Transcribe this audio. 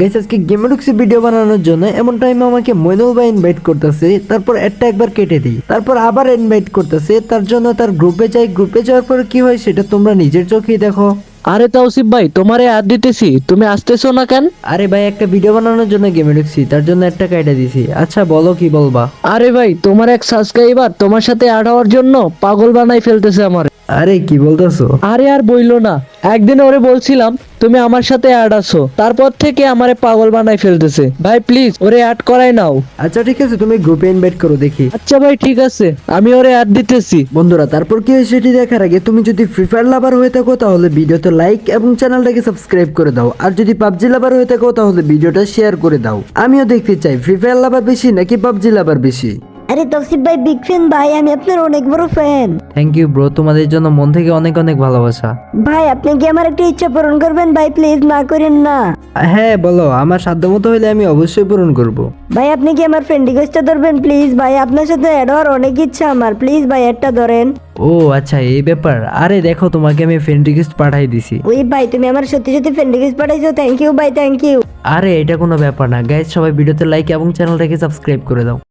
Guys আজকে গেমেডুক্সি video বানানোর জন্য এমন টাইমে আমাকে মইনুল ভাই ইনভাইট করতেছে, তারপর একটা একবার কেটে দিই, তারপর আবার ইনভাইট করতেছে, তার জন্য তার গ্রুপে যাই। গ্রুপে যাওয়ার পর কি হয় সেটা তোমরা নিজের চোখেই দেখো। আরে তাওসিফ ভাই, তোমারে আর দিতেছি, তুমি আসতেছো না কেন? আরে ভাই একটা ভিডিও বানানোর জন্য গেমেডুক্সি, তার জন্য একটা কেটে দিছি। আচ্ছা বলো কি বলবা? আরে ভাই, তোমার এক সাবস্ক্রাইবার তোমার সাথে অ্যাড হওয়ার জন্য পাগল বানাই ফেলতেছে আমার। আরে কি বলতেছো? আরে আর বইলো না, একদিন ওরে বলছিলাম তুমি আমার সাথে অ্যাড আছো, তারপর থেকে আমারে পাগল বানাই ফেলতেছে। ভাই প্লিজ ওরে অ্যাড করাই নাও। আচ্ছা ঠিক আছে, তুমি গ্রুপে ইনভাইট করো দেখি। আচ্ছা ভাই ঠিক আছে, আমি ওরে অ্যাড দিতেছি। বন্ধুরা তারপর কি হয় সেটি দেখার আগে তুমি যদি ফ্রি ফায়ার লাভার হয়ে থাকো তাহলে ভিডিওতে লাইক এবং চ্যানেলটাকে সাবস্ক্রাইব করে দাও, আর যদি পাবজি লাভার হয়ে থাকো তাহলে ভিডিওটা শেয়ার করে দাও। আমিও দেখতে চাই ফ্রি ফায়ার লাভার বেশি নাকি পাবজি লাভার বেশি। আরে তৌসিফ ভাই বিগ ফ্যান ভাই, আমি আপনার অনেক বড় ফ্যান থ্যাংক ইউ ব্রো, তোমাদের জন্য মন থেকে অনেক অনেক ভালোবাসা। ভাই। আপনি কি আমার একটা ইচ্ছা পূরণ করবেন ভাই? প্লিজ না করেন না হ্যাঁ বলো, আমার সাধ্যমতো হইলে আমি অবশ্যই পূরণ করব। ভাই। আপনি কি আমার ফ্রেন্ড রিকোয়েস্টটা ধরবেন প্লিজ ভাই? আপনার সাথে অ্যাড হওয়ার অনেক ইচ্ছা আমার, প্লিজ ভাই একটা ধরেন। ও আচ্ছা এই ব্যাপার। আরে দেখো তোমাকে আমি ফ্রেন্ড রিকোয়েস্ট পাঠাই দিছি। ওই ভাই তুমি আমার সত্যি সত্যি ফ্রেন্ড রিকোয়েস্ট পাঠাইছো, থ্যাংক ইউ ভাই, থ্যাংক ইউ। আরে এটা কোনো ব্যাপার না গাইজ, সবাই ভিডিওতে লাইক এবং চ্যানেলটাকে সাবস্ক্রাইব করে দাও।